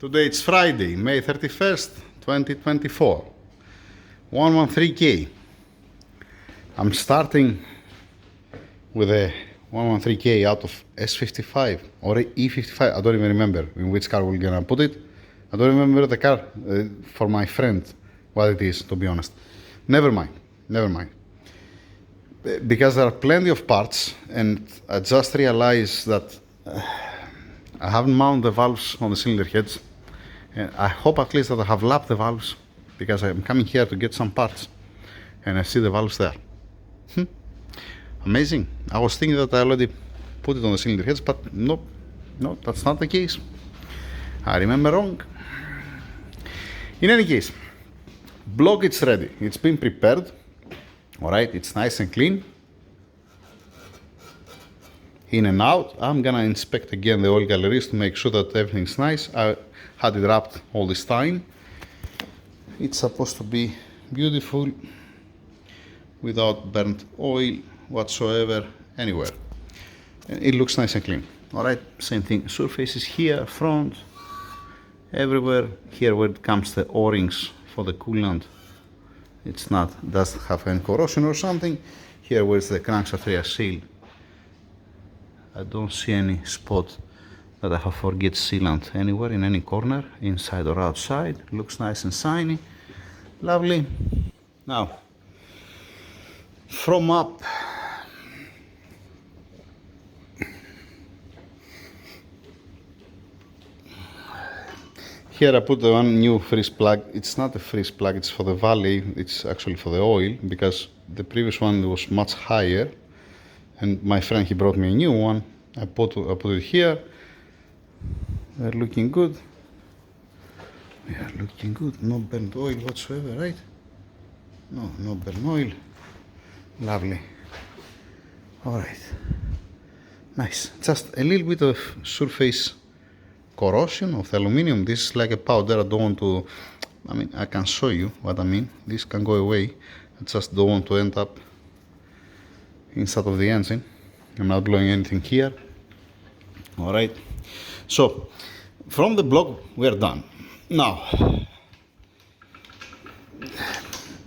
Today it's Friday, May 31st, 2024. 113K. I'm starting with a 113K out of S55 or E55. I don't even remember in which car we're gonna put it. I don't remember the car for my friend, what it is, to be honest. Never mind. Because there are plenty of parts, and I just realized that I haven't mounted the valves on the cylinder heads. And I hope at least that I have lapped the valves, because I'm coming here to get some parts and I see the valves there. Amazing. I was thinking that I already put it on the cylinder heads, but no, that's not the case. I remember wrong. In any case, block it's ready. It's been prepared. Alright, it's nice and clean. In and out. I'm gonna inspect again the oil galleries to make sure that everything's nice. I had it wrapped all this time. It's supposed to be beautiful, without burnt oil whatsoever anywhere. And it looks nice and clean. Alright, same thing. Surfaces here, front, everywhere. Here where it comes the O-rings for the coolant, it's not, doesn't have any corrosion or something. Here where's the crankshaft rear seal, I don't see any spot that I have forget sealant anywhere in any corner, inside or outside. Looks nice and shiny. Lovely. Now, from up, here I put the one new freeze plug. It's not a freeze plug, it's for the valley, it's actually for the oil, because the previous one was much higher, and my friend, he brought me a new one. I put it here. They're looking good. They are looking good. No burnt oil whatsoever, right? No burnt oil. Lovely. Alright. Nice. Just a little bit of surface corrosion of the aluminium. This is like a powder. I don't want to, I can show you what I mean. This can go away. I just don't want to end up inside of the engine. I'm not blowing anything here. Alright. So, from the block, we're done. Now,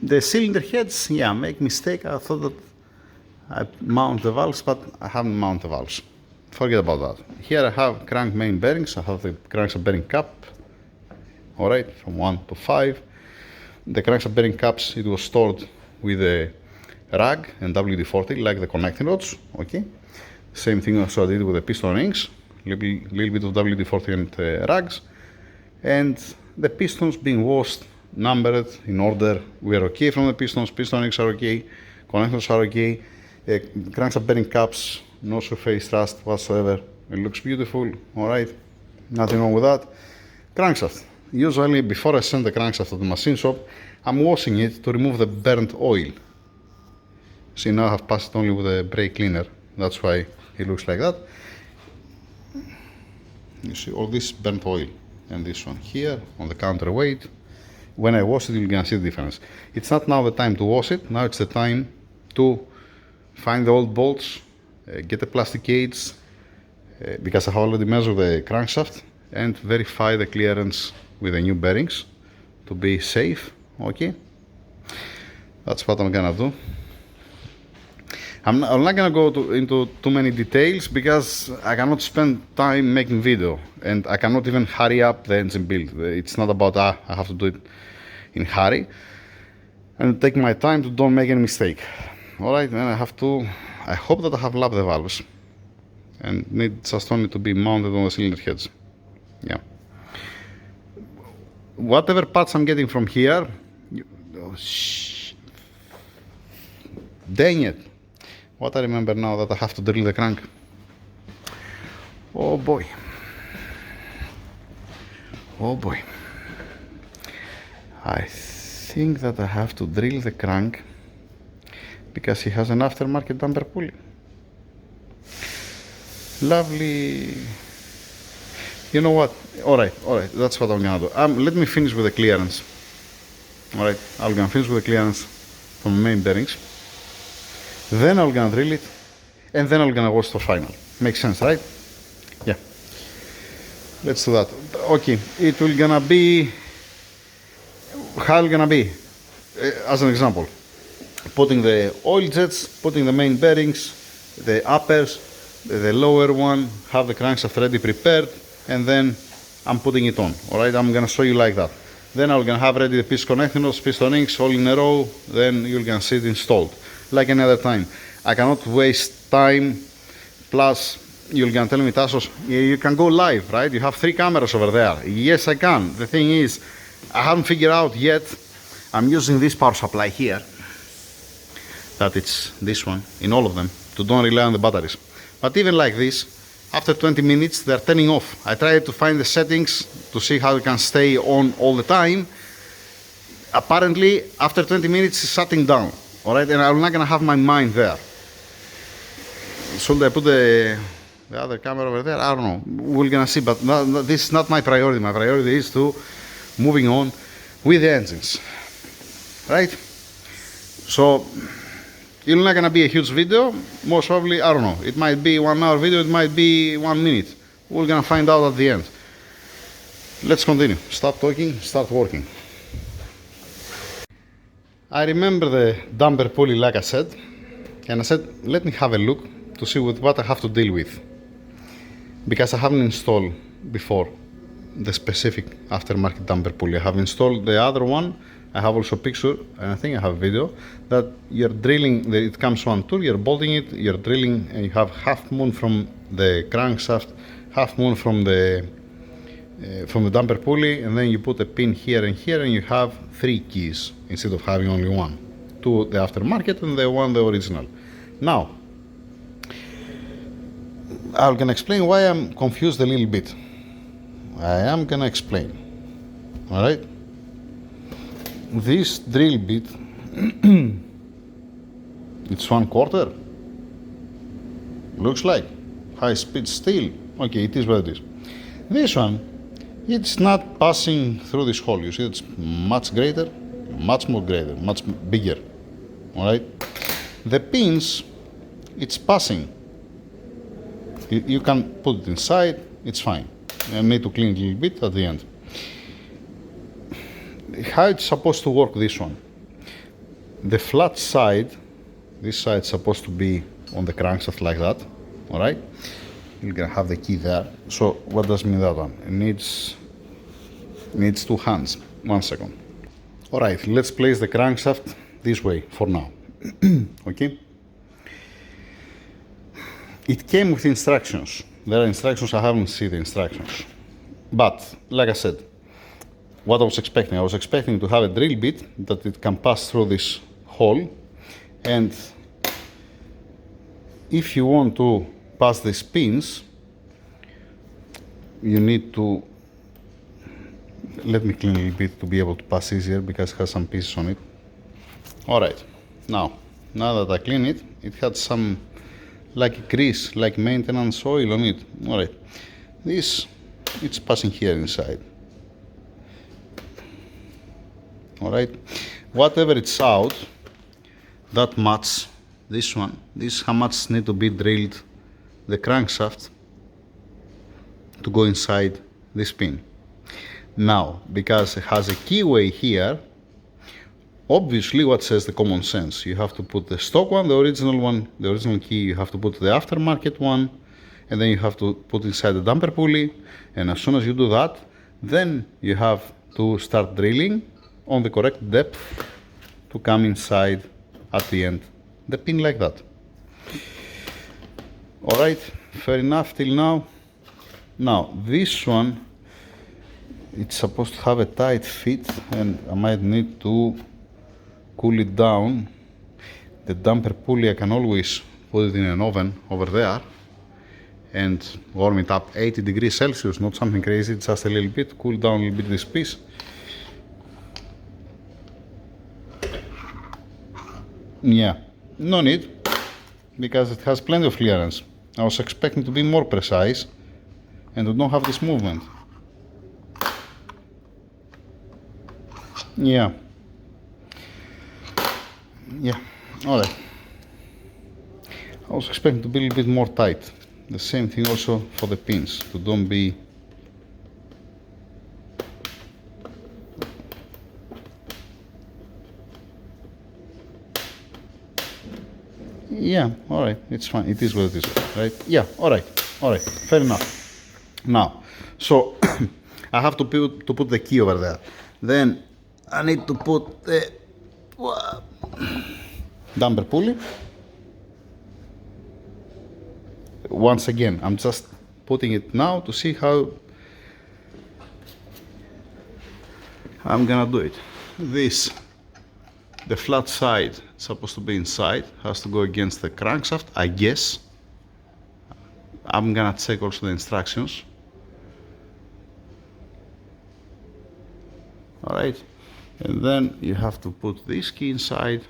the cylinder heads, yeah, make mistake. I thought that I mount the valves, but I haven't mounted the valves. Forget about that. Here I have crank main bearings. I have the crankshaft bearing cap. Alright, from 1 to 5. The crankshaft bearing caps, it was stored with a rag and WD-40, like the connecting rods. Okay. Same thing also I did with the piston rings. Little bit of WD-40 and rags. And the pistons being washed, numbered in order. We are okay from the pistons. Piston rings are okay. Connectors are okay. Crankshaft bearing caps, no surface rust whatsoever. It looks beautiful. Alright, nothing wrong with that. Crankshaft. Usually before I send the crankshaft to the machine shop, I'm washing it to remove the burnt oil. See, now I have passed it only with a brake cleaner. That's why it looks like that. You see all this burnt oil, and this one here on the counterweight. When I wash it, you're gonna see the difference. It's not now the time to wash it. Now it's the time to find the old bolts, get the plastic cage, because I have already measured the crankshaft, and verify the clearance with the new bearings to be safe. Okay, that's what I'm gonna do. I'm not gonna go into too many details, because I cannot spend time making video, and I cannot even hurry up the engine build. It's not about I have to do it in hurry, and take my time to don't make any mistake. Alright, then I hope that I have lapped the valves, and need just only to be mounted on the cylinder heads. Yeah. Whatever parts I'm getting from here, dang it. What I remember now, that I have to drill the crank. Oh boy. Oh boy. I think that I have to drill the crank, because he has an aftermarket damper pulley. Lovely. You know what? Alright, that's what I'm gonna do. Let me finish with the clearance. Alright, I'm gonna finish with the clearance from the main bearings. Then I'm gonna drill it, and then I'm gonna wash for final. Makes sense, right? Yeah. Let's do that. Okay, it will gonna be, how it gonna be, as an example, putting the oil jets, putting the main bearings, the uppers, the lower one, have the crankshaft ready prepared, and then I'm putting it on. Alright, I'm gonna show you like that. Then I'm gonna have ready the piston connecting rods, piston rings, all in a row, then you're gonna see it installed. Like any other time. I cannot waste time, plus you're gonna tell me, Tassos, you can go live, right? You have 3 cameras over there. Yes, I can. The thing is, I haven't figured out yet. I'm using this power supply here, that it's this one, in all of them, to don't rely on the batteries. But even like this, after 20 minutes, they're turning off. I tried to find the settings to see how it can stay on all the time. Apparently, after 20 minutes, it's shutting down. Alright, and I'm not gonna have my mind there. Should I put the other camera over there? I don't know. We're gonna see, but this is not my priority. My priority is to moving on with the engines. Right? So, it's not gonna be a huge video. Most probably, I don't know. It might be 1 hour video, it might be 1 minute. We're gonna find out at the end. Let's continue. Stop talking, start working. I remember the damper pulley, like I said, and I said, let me have a look to see with what I have to deal with, because I haven't installed before the specific aftermarket damper pulley. I have installed the other one. I have also a picture, and I think I have a video, that you're drilling, it comes one tool, you're bolting it, you're drilling, and you have half moon from the crankshaft, half moon from the damper pulley, and then you put a pin here, and you have 3 keys instead of having only 1. 2 the aftermarket and the 1 the original. Now, I'm gonna explain why I'm confused a little bit. I am gonna explain. Alright? This drill bit, it's 1/4. Looks like high speed steel. Okay, it is what it is. This one, it's not passing through this hole. You see, it's much greater, much more greater, much bigger. Alright? The pins, it's passing. You can put it inside, it's fine. I need to clean it a little bit at the end. How it's supposed to work, this one? The flat side, this side is supposed to be on the crankshaft like that. Alright? You're gonna have the key there. So what does mean that one? It needs 2 hands. 1 second. Alright, let's place the crankshaft this way for now. Okay? It came with instructions. There are instructions, I haven't seen the instructions. But, like I said, what I was expecting to have a drill bit that it can pass through this hole, and if you want to pass these pins, you need to, let me clean a little bit to be able to pass easier, because it has some pieces on it. Alright, now that I clean it, it had some like grease, like maintenance oil on it. Alright, this, it's passing here inside. Alright, whatever it's out, that much, this one, this how much need to be drilled the crankshaft to go inside this pin. Now, because it has a keyway here, obviously what says the common sense, you have to put the stock one, the original key, you have to put the aftermarket one, and then you have to put inside the damper pulley, and as soon as you do that, then you have to start drilling on the correct depth to come inside at the end the pin like that. Alright, fair enough till now. Now this one, it's supposed to have a tight fit, and I might need to cool it down. The damper pulley, I can always put it in an oven over there and warm it up 80 degrees Celsius, not something crazy, just a little bit, cool down a little bit this piece. Yeah, no need, because it has plenty of clearance. I was expecting to be more precise and to not have this movement. Yeah, alright. I was expecting to be a little bit more tight. The same thing also for the pins, to don't be Yeah, alright, it's fine. It is what it is, right? Yeah, alright, fair enough. Now, so I have to put the key over there. Then I need to put the damper pulley. Once again, I'm just putting it now to see how I'm gonna do it. This, the flat side, supposed to be inside, has to go against the crankshaft, I guess. I'm gonna check also the instructions. Alright, and then you have to put this key inside.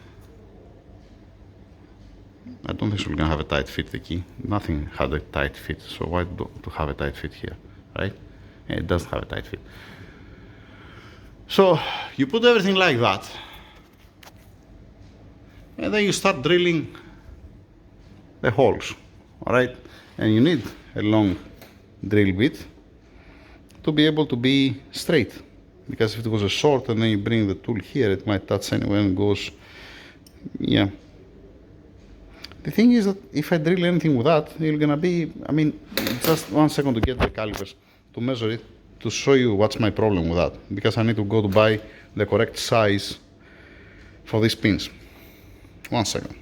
I don't think we're gonna have a tight fit, the key. Nothing had a tight fit, so why to have a tight fit here, right? And it doesn't have a tight fit. So you put everything like that, and then you start drilling the holes, alright? And you need a long drill bit to be able to be straight, because if it was a short and then you bring the tool here, it might touch anywhere and goes, yeah. The thing is that if I drill anything with that, it's gonna be, I mean, just 1 second to get the calipers to measure it, to show you what's my problem with that, because I need to go to buy the correct size for these pins. 1 second.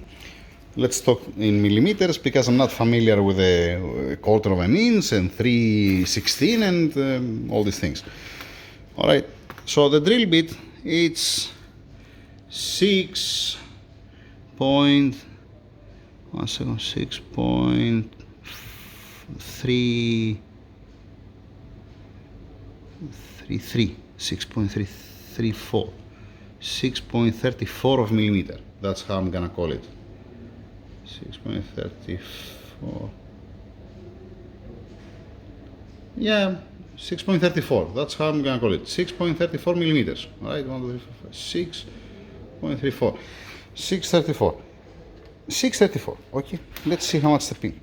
Let's talk in millimeters, because I'm not familiar with a quarter of an inch and 3/16 and all these things. All right, so the drill bit, it's 6.3 6.334, 6.34 of millimeter. That's how I'm gonna call it. 6.34. Yeah, 6.34. That's how I'm gonna call it. 6.34 millimeters. All right, 1, 2, 3, 4, 5, 6.34. 634. 634. Okay, let's see how much the pin.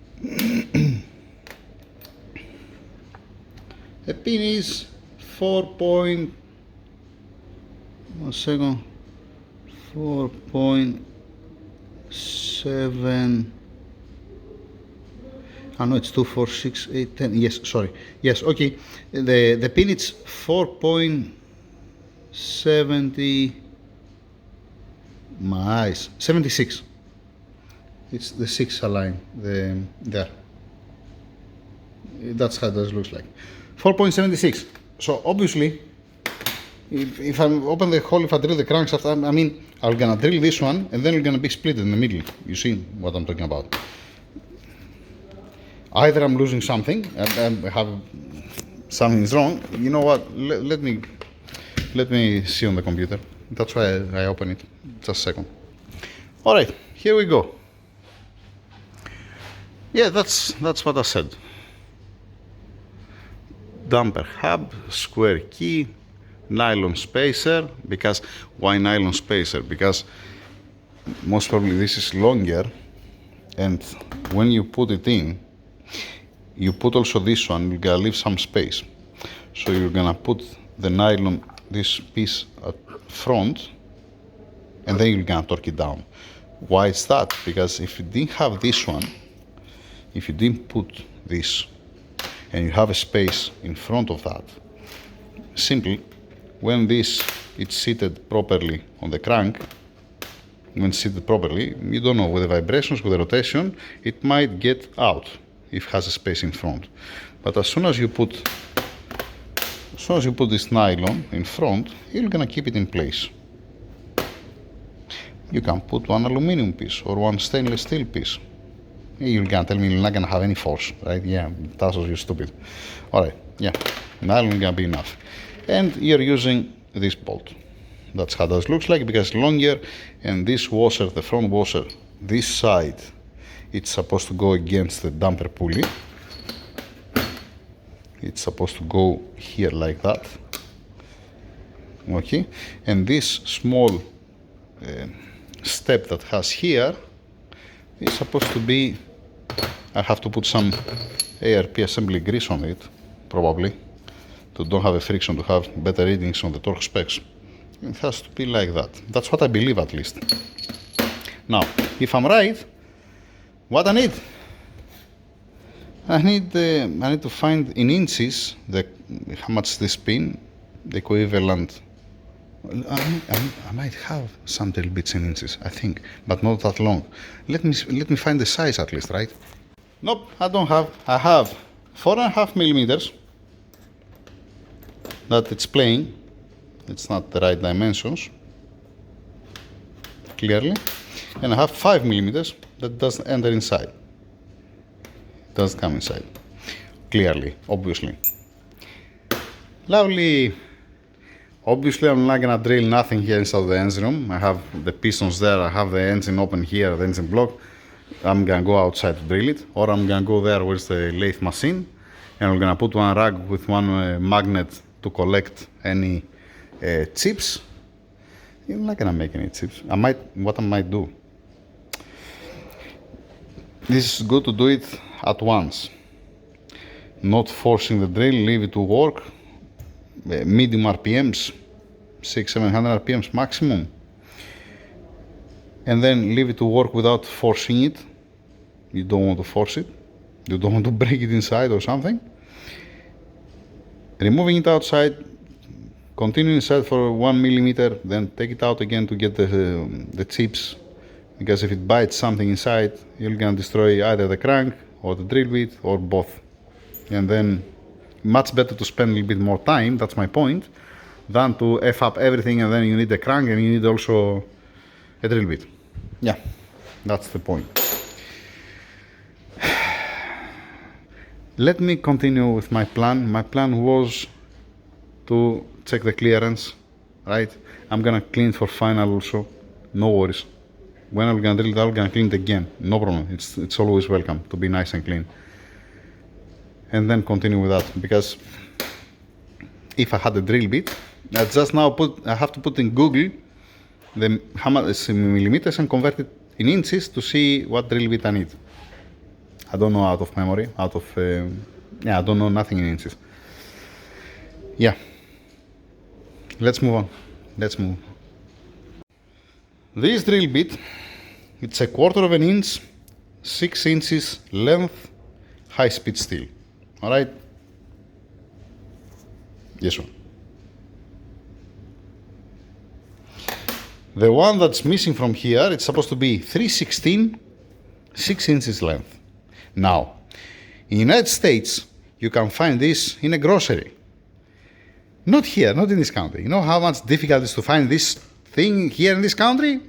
The pin is 4.7. Oh no, it's 2, 4, 6, 8, 10. Yes, sorry. Yes, okay. The pin is 4.70. My eyes. 76. It's the 6 align there. That's how this looks like. 4.76. So obviously, if I open the hole, if I drill the crankshaft, I mean, I'm gonna drill this one, and then it's gonna be split in the middle. You see what I'm talking about? Either I'm losing something, and I have something's wrong. You know what? Let me see on the computer. That's why I open it. Just a second. All right, here we go. Yeah, that's what I said. Damper hub, square key, nylon spacer. Because why nylon spacer? Because most probably this is longer, and when you put it in, you put also this one. You're gonna leave some space, so you're gonna put the nylon, this piece at front, and then you're gonna torque it down. Why is that? Because if you didn't have this one, if you didn't put this, and you have a space in front of that, simply when this it's seated properly on the crank, when seated properly, you don't know, with the vibrations, with the rotation, it might get out if it has a space in front. But as soon as you put this nylon in front, you're gonna keep it in place. You can put one aluminum piece or one stainless steel piece. You're gonna tell me you're not gonna have any force, right? Yeah, that's what you're stupid. All right, yeah, nylon gonna be enough. And you're using this bolt. That's how this looks like, because longer, and this washer, the front washer, this side, it's supposed to go against the damper pulley. It's supposed to go here like that. Okay, and this small step that has here is supposed to be, I have to put some ARP assembly grease on it, probably, to don't have a friction, to have better readings on the torque specs. It has to be like that. That's what I believe, at least. Now, if I'm right, what I need? I need to find in inches how much this pin, the equivalent. I might have some little bits in inches, I think, but not that long. Let me find the size at least, right? Nope, I don't have. I have 4.5 millimeters that it's playing. It's not the right dimensions, clearly. And I have 5 millimeters that doesn't enter inside. It doesn't come inside, clearly, obviously. Lovely. Obviously, I'm not gonna drill nothing here inside the engine room. I have the pistons there, I have the engine open here, the engine block. I'm gonna go outside to drill it, or I'm gonna go there with the lathe machine, and I'm gonna put one rag with one magnet to collect any chips. I'm not gonna make any chips. What I might do. This is good to do it at once. Not forcing the drill, leave it to work. Medium RPMs, 600-700 RPMs maximum, and then leave it to work without forcing it. You don't want to force it, you don't want to break it inside or something. Removing it outside, continue inside for 1 millimeter, then take it out again to get the chips, because if it bites something inside, you're gonna destroy either the crank or the drill bit or both. And then much better to spend a little bit more time, that's my point, than to F up everything and then you need a crank and you need also a drill bit. Yeah, that's the point. Let me continue with my plan. My plan was to check the clearance, right? I'm gonna clean it for final also, no worries. When I'm gonna drill it, I'm gonna clean it again, no problem. It's always welcome to be nice and clean. And then continue with that, because if I had a drill bit, I just now I have to put in Google how much millimeters and convert it in inches to see what drill bit I need. I don't know out of memory, I don't know nothing in inches. Yeah, let's move on. This drill bit, it's 1/4 inch, 6 inches length, high speed steel. Alright, this one. The one that's missing from here, it's supposed to be 3/16, 6 inches length. Now, in the United States, you can find this in a grocery. Not here, not in this country. You know how much difficult it is to find this thing here in this country?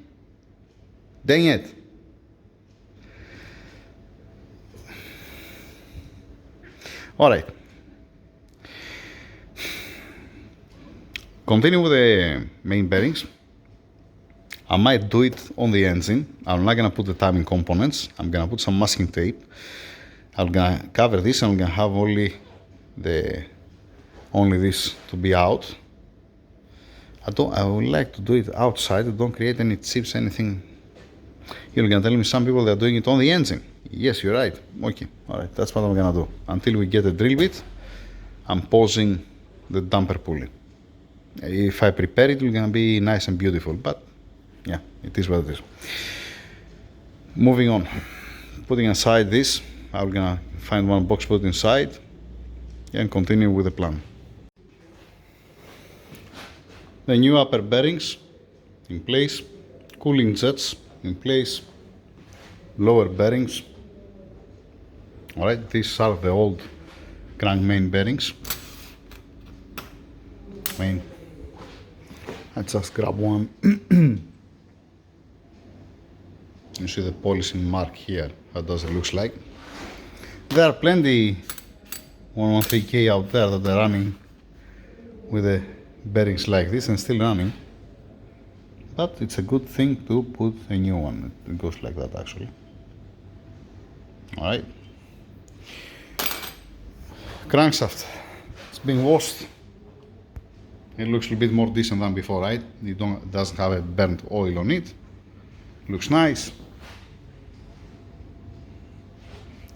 Dang it. Alright, continue with the main bearings. I might do it on the engine. I'm not gonna put the timing components. I'm gonna put some masking tape. I'm gonna cover this and I'm gonna have only this to be out. I would like to do it outside. Don't create any chips, anything. You're gonna tell me some people they're doing it on the engine. Yes, you're right. Okay, alright, that's what I'm gonna do. Until we get a drill bit, I'm pausing the damper pulley. If I prepare it, it's gonna be nice and beautiful, but yeah, it is what it is. Moving on, putting aside this, I'm gonna find one box, put it inside, and continue with the plan. The new upper bearings in place, cooling jets in place, lower bearings. Alright, these are the old crank main bearings. I just grab one. You see the polishing mark here. How does it look like? There are plenty 113K out there that are running with the bearings like this and still running. But it's a good thing to put a new one. It goes like that actually. Alright. Crankshaft. It's been washed. It looks a little bit more decent than before, right? It doesn't have a burnt oil on it. Looks nice.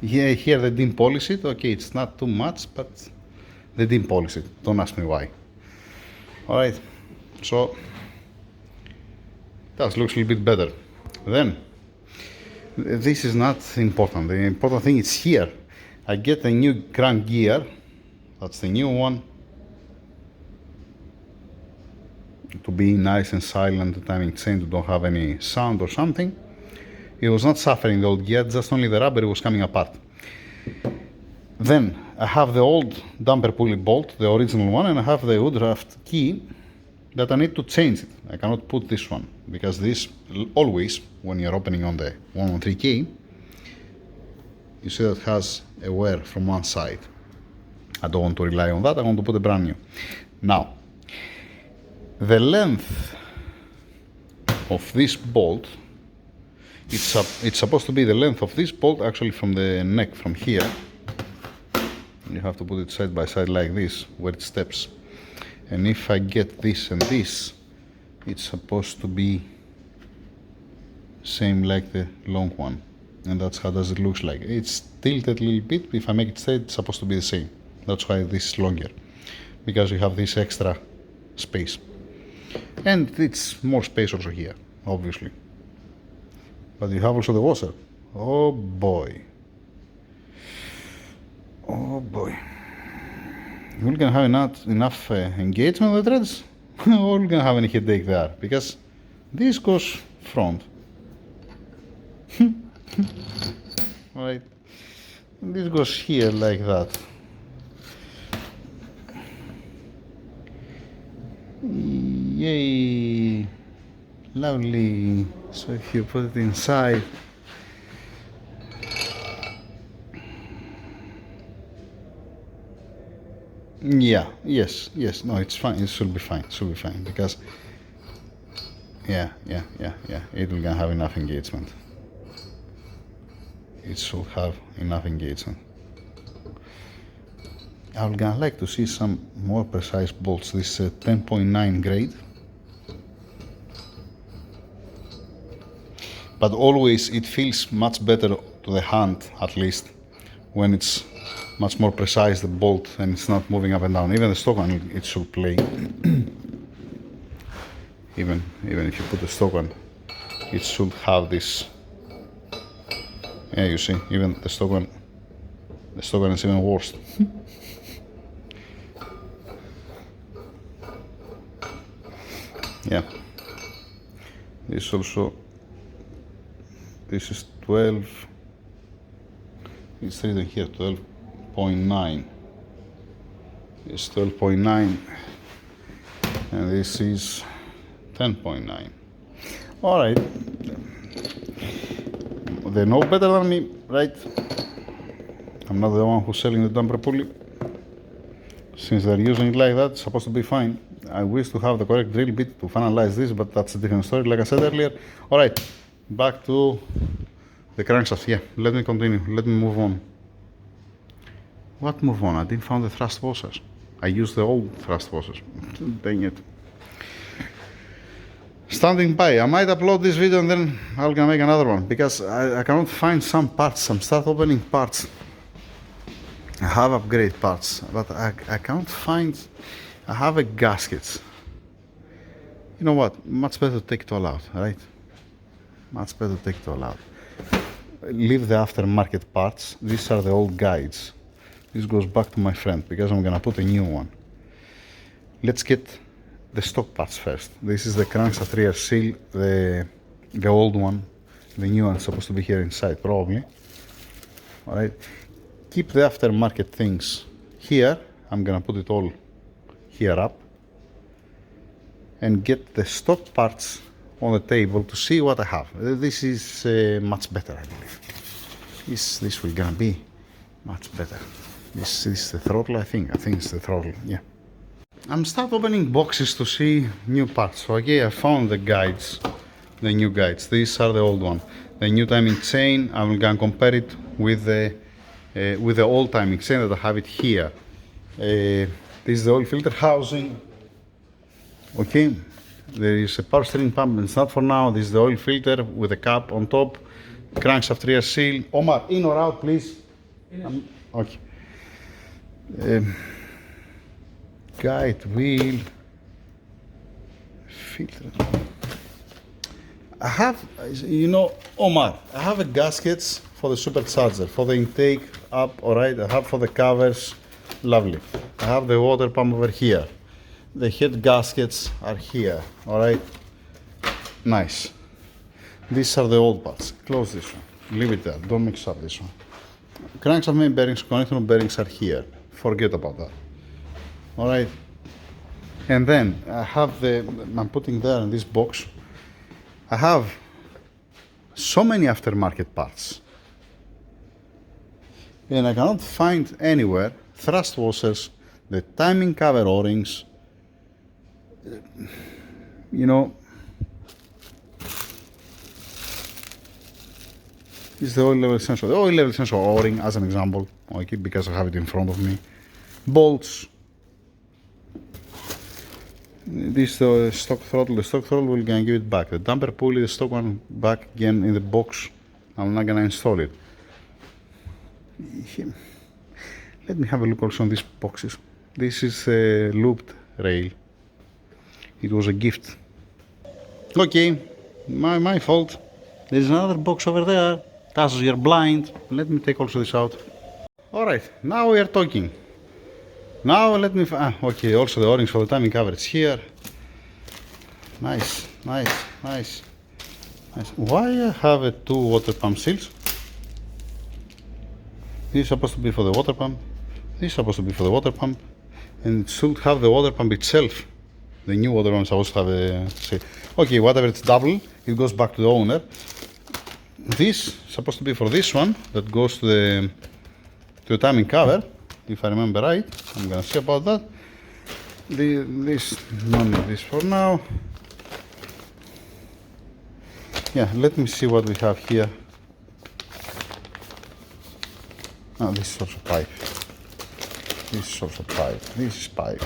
Here they didn't polish it. Okay, it's not too much, but they didn't polish it. Don't ask me why. Alright, so that looks a little bit better. Then This is not important. The important thing is here. I get a new crank gear. That's the new one. To be nice and silent, the timing chain to don't have any sound or something. It was not suffering the old gear, just only the rubber was coming apart. Then I have the old damper pulley bolt, the original one, and I have the wood draft key that I need to change it. I cannot put this one because this always, when you're opening on the 113 key, you see that it has a wear from one side. I don't want to rely on that, I want to put a brand new. Now, the length of this bolt, it's supposed to be the length of this bolt actually from the neck, from here. You have to put it side by side like this, where it steps. And if I get this and this, it's supposed to be same like the long one. And that's how does it looks like. It's tilted a little bit. If I make it straight, it's supposed to be the same. That's why this is longer, because you have this extra space. And it's more space also here, obviously. But you have also the washer. Oh boy. Oh boy. You're gonna have enough engagement with the threads, or you're gonna have any headache there, because this goes front. Right. And this goes here like that. Yay! Lovely. So if you put it inside, yeah, yes, no, it's fine, it should be fine, because yeah, it will gonna have enough engagement. It should have enough engagement. I would gonna like to see some more precise bolts. This 10.9 grade, but always it feels much better to the hand, at least, when it's much more precise, the bolt, and it's not moving up and down. Even the stock one, it should play. even if you put the stock one, it should have this. Yeah, you see, even the stock one is even worse. Yeah. This also, this is 12. It's written here 12.9. It's 12.9, and this is 10.9. All right. They know better than me, right? I'm not the one who's selling the damper pulley. Since they're using it like that, it's supposed to be fine. I wish to have the correct drill bit to finalize this, but that's a different story, like I said earlier. All right, back to the crankshaft. Yeah, let me continue. Let me move on. What move on? I didn't find the thrust washers. I used the old thrust washers. Dang it. Standing by. I might upload this video and then I'm gonna make another one, because I cannot find some parts. I'm start opening parts. I have upgrade parts, but I can't find. I have a gaskets. You know what? Much better to take it all out, right? Much better to take it all out. Leave the aftermarket parts. These are the old guides. This goes back to my friend, because I'm gonna put a new one. Let's get the stock parts first. This is the crankshaft rear seal, the old one. The new one is supposed to be here inside, probably. All right. Keep the aftermarket things here. I'm gonna put it all here up, and get the stock parts on the table to see what I have. This is much better, I believe. This will gonna be much better. This is the throttle, I think it's the throttle, yeah. I'm start opening boxes to see new parts. So okay, I found the guides, the new guides. These are the old one. The new timing chain, I'm gonna compare it with the old timing chain that I have it here. This is the oil filter housing. Okay, there is a power steering pump, it's not for now. This is the oil filter with a cap on top. Crankshaft rear seal. Omar, in or out, please? Okay. Guide wheel filter. I have, you know, Omar, I have a gaskets for the supercharger, for the intake up, alright, I have for the covers, lovely. I have the water pump over here. The head gaskets are here, alright, nice. These are the old parts. Close this one, leave it there, don't mix up this one. Crankshaft main bearings, connector bearings are here, forget about that, alright. And then I have I'm putting there in this box, I have so many aftermarket parts, and I cannot find anywhere thrust washers, the timing cover O-rings, you know, is the oil level sensor. The oil level sensor O-ring as an example, okay, because I have it in front of me. Bolts. This is the stock throttle. The stock throttle we're gonna give it back. The damper pulley, the stock one back again in the box. I'm not gonna install it. Let me have a look also on these boxes. This is a looped rail. It was a gift. Okay, my fault. There's another box over there. Tassos, you're blind. Let me take also this out. Alright, now we are talking. Now let me, okay, also the O-rings for the timing cover, it's here. Nice, nice, nice, nice. Why I have two water pump seals? This is supposed to be for the water pump. This is supposed to be for the water pump. And it should have the water pump itself. The new water pump is supposed to have a seal. Okay, whatever, it's double, it goes back to the owner. This is supposed to be for this one, that goes to the timing cover. If I remember right, I'm gonna see about that. This for now. Yeah, let me see what we have here. Oh, this is also pipe. This is also pipe. This is pipe.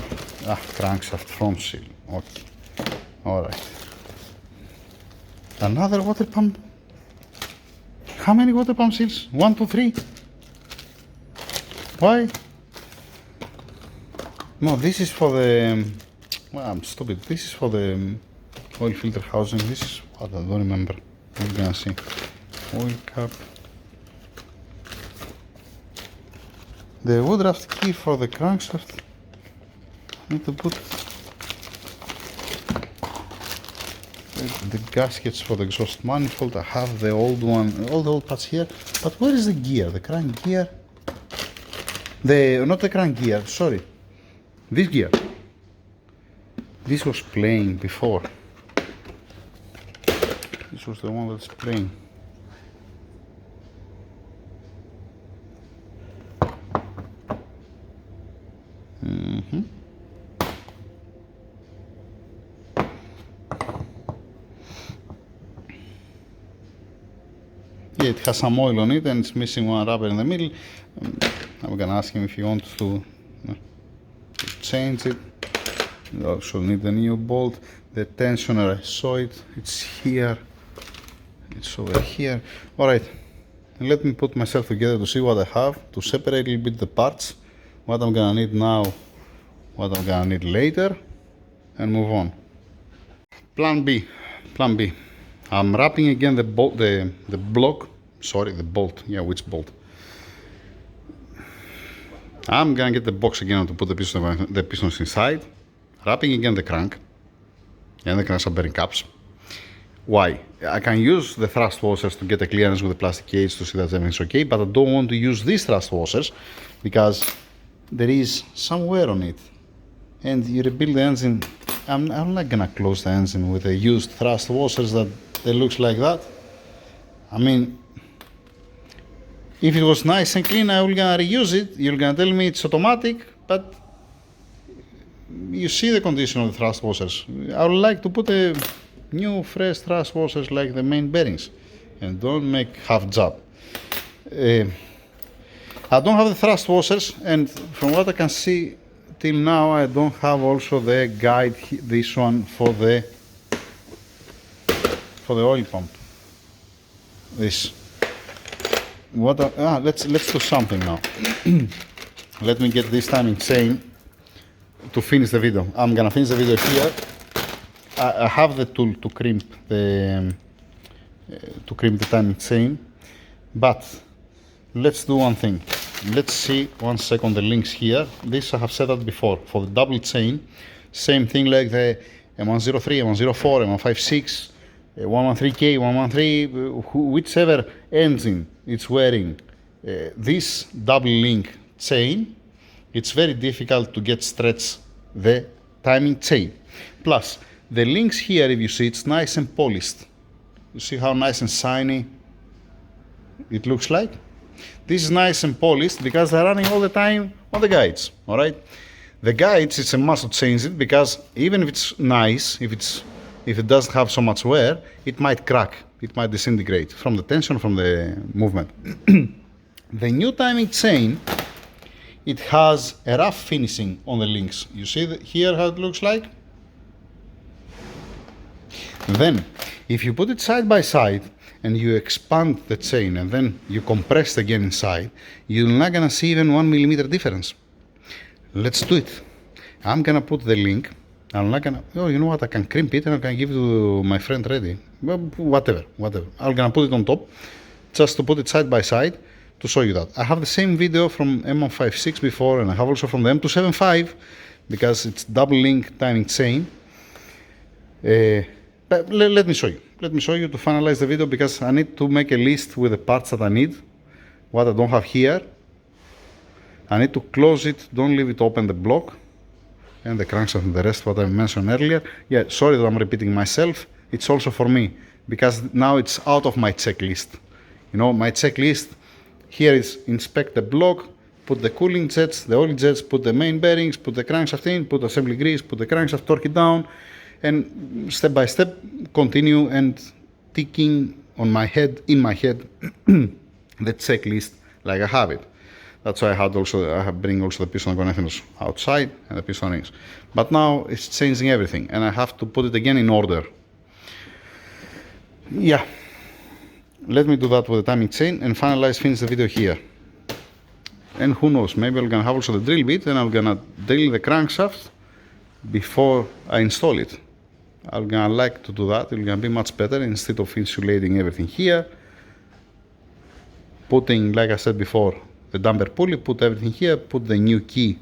Crankshaft front seal. Okay. Alright. Another water pump. How many water pump seals? 1, 2, 3. Why? No, this is for the, well, I'm stupid. This is for the oil filter housing. This is what I don't remember. We're gonna see. Oil cap. The woodruff key for the crankshaft. I need to put the gaskets for the exhaust manifold. I have the old one, all the old parts here. But where is the gear? The crank gear? Not the crank gear, sorry. This gear. This was playing before. This was the one that's playing. Yeah, it has some oil on it and it's missing one rubber in the middle. I'm gonna ask him if he wants to change it. You also need a new bolt. The tensioner, I saw it. It's here. It's over here. Alright, let me put myself together to see what I have, to separate a little bit the parts, what I'm gonna need now, what I'm gonna need later, and move on. Plan B. Plan B. I'm wrapping again the bolt, the block. Sorry, the bolt. Yeah, which bolt? I'm gonna get the box again to put the pistons inside. Wrapping again the crank and the crankshaft bearing caps. Why? I can use the thrust washers to get a clearance with the plastic cage to see that everything's okay, but I don't want to use these thrust washers because there is some wear on it. And you rebuild the engine. I'm not gonna close the engine with the used thrust washers that they looks like that. I mean, if it was nice and clean, I will gonna reuse it. You're gonna tell me it's automatic, but you see the condition of the thrust washers. I would like to put a new fresh thrust washers like the main bearings and don't make half job. I don't have the thrust washers, and from what I can see till now, I don't have also the guide, this one for the oil pump. This. Let's do something now. Let me get this timing chain to finish the video. I'm gonna finish the video here. I have the tool to crimp the to crimp the timing chain. But let's do one thing. Let's see 1 second the links here. This I have set up before for the double chain. Same thing like the M103, M104, M156, 113K, 113, whichever engine it's wearing this double link chain, it's very difficult to get stretch the timing chain. Plus, the links here, if you see, it's nice and polished. You see how nice and shiny it looks like? This is nice and polished because they're running all the time on the guides, all right? The guides, it's a must to change it because even if it's nice, if it doesn't have so much wear, it might crack, it might disintegrate from the tension, from the movement. The new timing chain, it has a rough finishing on the links. You see here how it looks like? Then, if you put it side by side and you expand the chain and then you compress it again inside, you're not gonna see even 1 millimeter difference. Let's do it. I'm gonna put the link. I'm not gonna, oh, you know what, I can crimp it and I can give it to my friend ready. Well, whatever. I'm gonna put it on top just to put it side by side to show you that. I have the same video from M156 before, and I have also from the M275 because it's double link timing chain. But let me show you. Let me show you to finalize the video because I need to make a list with the parts that I need, what I don't have here. I need to close it, don't leave it open, the block and the crankshaft and the rest what I mentioned earlier. Yeah, sorry that I'm repeating myself. It's also for me because now it's out of my checklist. You know, my checklist here is inspect the block, put the cooling jets, the oil jets, put the main bearings, put the crankshaft in, put assembly grease, put the crankshaft, torque it down, and step by step continue and ticking on my head, in my head, the checklist like I have it. That's why I have bring also the piston connectors outside and the piston rings. But now it's changing everything and I have to put it again in order. Yeah, let me do that with the timing chain and finish the video here. And who knows, maybe I'm gonna have also the drill bit and I'm gonna drill the crankshaft before I install it. I'm gonna like to do that. It's gonna be much better instead of insulating everything here. Putting, like I said before, the damper pulley, put everything here, put the new key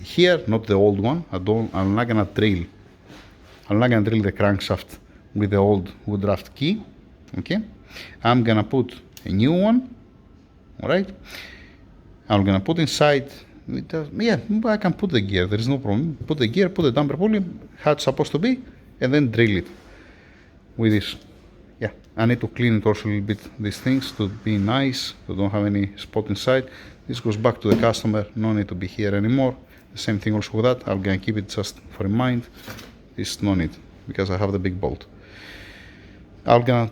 here, not the old one. I'm not gonna drill the crankshaft with the old Woodcraft key. Okay, I'm gonna put a new one. All right, I'm gonna put inside. Yeah, I can put the gear, there is no problem. Put the gear, put the damper pulley, how it's supposed to be, and then drill it with this. Yeah, I need to clean it also a little bit, these things, to be nice, to don't have any spot inside. This goes back to the customer, no need to be here anymore. The same thing also with that, I'm gonna keep it just for in mind. This no need, because I have the big bolt. I'm gonna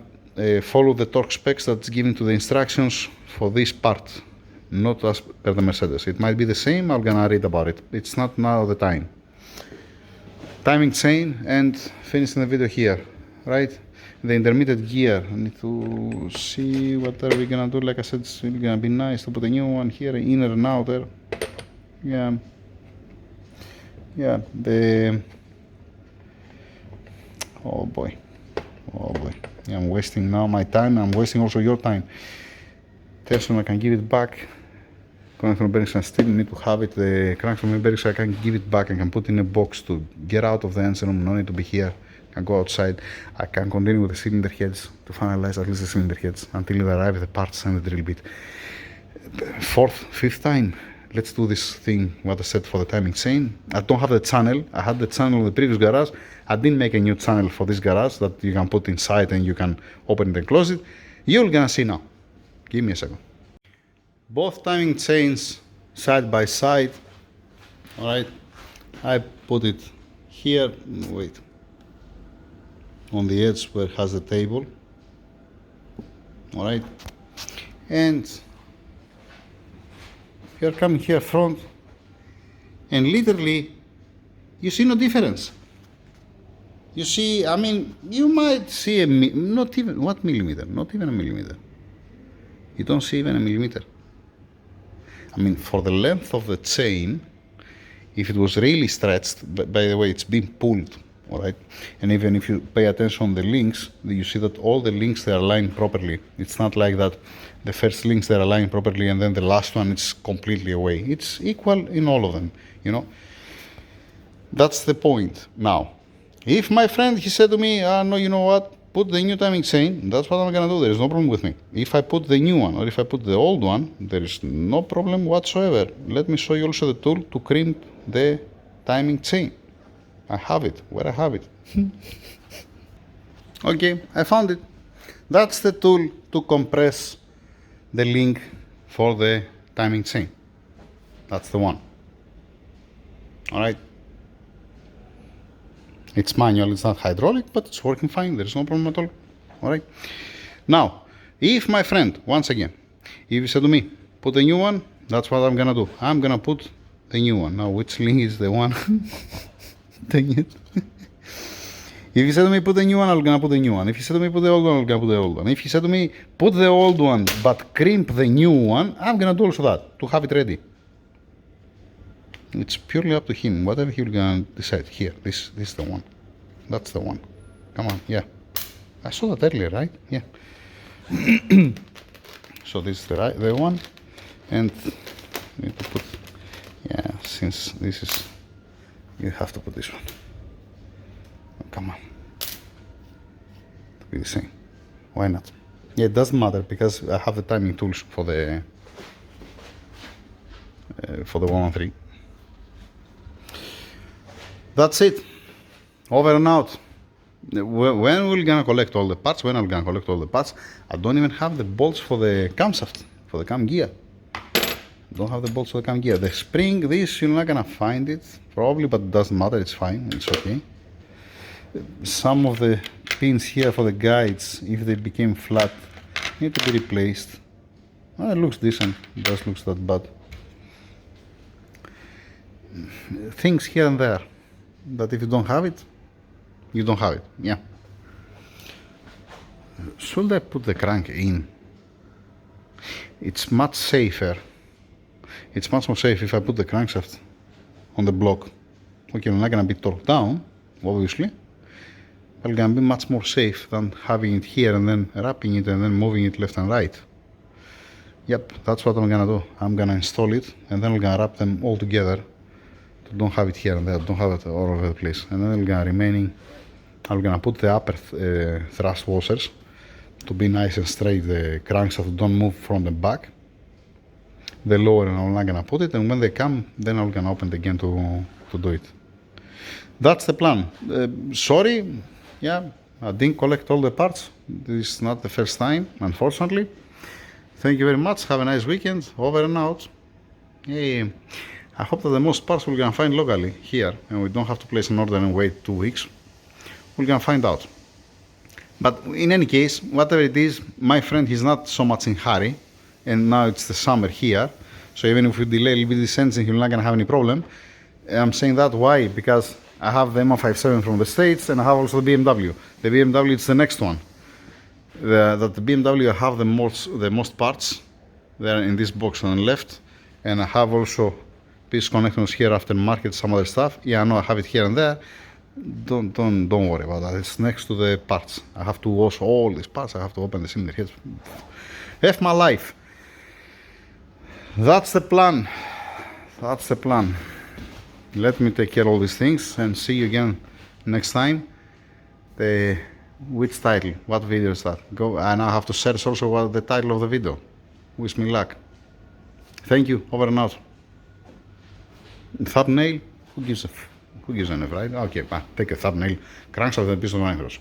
follow the torque specs that's given to the instructions for this part, not as per the Mercedes. It might be the same, I'm gonna read about it. It's not now the time. Timing chain and finishing the video here, right? The intermediate gear, I need to see what are we gonna do. Like I said, it's really gonna be nice to put a new one here, inner and outer. Yeah, oh boy, yeah, I'm wasting now my time, I'm wasting also your time. Tension, I can give it back. Connector bearings, I still need to have it. The crankshaft bearings, I can give it back. I can put in a box to get out of the engine room, no need to be here. I can go outside. I can continue with the cylinder heads to finalize at least the cylinder heads until I arrive at the parts and the drill bit. Fourth, fifth time, let's do this thing, what I said for the timing chain. I don't have the channel. I had the channel in the previous garage. I didn't make a new channel for this garage that you can put inside and you can open it and close it. You're gonna see now. Give me a second. Both timing chains side by side. All right, I put it here, wait, on the edge where it has the table. All right, and you're coming here front, and literally you see no difference. You see, I mean, you might see not even, what millimeter? Not even a millimeter. You don't see even a millimeter. I mean, for the length of the chain, if it was really stretched, by the way, it's been pulled all right? And even if you pay attention on the links, you see that all the links, they are aligned properly. It's not like that the first links, they're aligned properly, and then the last one is completely away. It's equal in all of them, you know? That's the point. Now, if my friend, he said to me, no, you know what? Put the new timing chain. That's what I'm gonna do. There is no problem with me. If I put the new one or if I put the old one, there is no problem whatsoever. Let me show you also the tool to crimp the timing chain. I have it. Where I have it? Okay, I found it. That's the tool to compress the link for the timing chain. That's the one. All right. It's manual, it's not hydraulic, but it's working fine. There's no problem at all. All right. Now, if my friend, once again, if you said to me, put a new one, that's what I'm gonna do. I'm gonna put the new one. Now, which link is the one? Dang it. If you said to me, put the new one, I'm gonna put the new one. If you said to me, put the old one, I'm gonna put the old one. If you said to me, put the old one, but crimp the new one, I'm gonna do also that, to have it ready. It's purely up to him, whatever he's gonna decide. Here, this is the one. That's the one. Come on, yeah. I saw that earlier, right? Yeah. So this is the one, and you need to put, yeah, since this is, you have to put this one. Oh, come on. To be the same. Why not? Yeah, it doesn't matter because I have the timing tools for the 113. That's it. Over and out. When we're gonna collect all the parts? When I'm gonna collect all the parts? I don't even have the bolts for the camshaft, for the cam gear. Don't have the bolts for the cam gear. The spring, this, you're not gonna find it, probably, but it doesn't matter, it's fine, it's okay. Some of the pins here for the guides, if they became flat, need to be replaced. Well, it looks decent, it does look that bad. Things here and there, that if you don't have it, you don't have it, yeah. Should I put the crank in? It's much safer. It's much more safe if I put the crankshaft on the block. Okay, I'm not gonna be torqued down, obviously, but it's gonna be much more safe than having it here and then wrapping it and then moving it left and right. Yep, that's what I'm gonna do. I'm gonna install it and then I'm gonna wrap them all together. Don't have it here and there, don't have it all over the place. And then I'm gonna put the upper thrust washers to be nice and straight, the crankshaft don't move from the back. The lower, and I'm not gonna put it, and when they come, then I'm gonna open it again to do it. That's the plan. Sorry, yeah, I didn't collect all the parts. This is not the first time, unfortunately. Thank you very much. Have a nice weekend. Over and out. Hey, I hope that the most parts we're gonna find locally here, and we don't have to place an order and wait 2 weeks. We're gonna find out. But in any case, whatever it is, my friend, he's not so much in hurry, and now it's the summer here, so even if we delay a little bit this engine, he's not gonna have any problem. I'm saying that why? Because I have the M57 from the States, and I have also the BMW. The BMW is the next one. The BMW I have the most parts there in this box on the left, and I have also piece connectors here, aftermarket, some other stuff. Yeah, I know I have it here and there. Don't worry about that. It's next to the parts. I have to wash all these parts. I have to open the cylinder heads. F my life. That's the plan. That's the plan. Let me take care of all these things and see you again next time. Which title? What video is that? Go, and I have to search also what the title of the video. Wish me luck. Thank you. Over and out. Thumbnail? Who gives an F, right? Okay, take a thumbnail. Crankshaft and pistol anchors.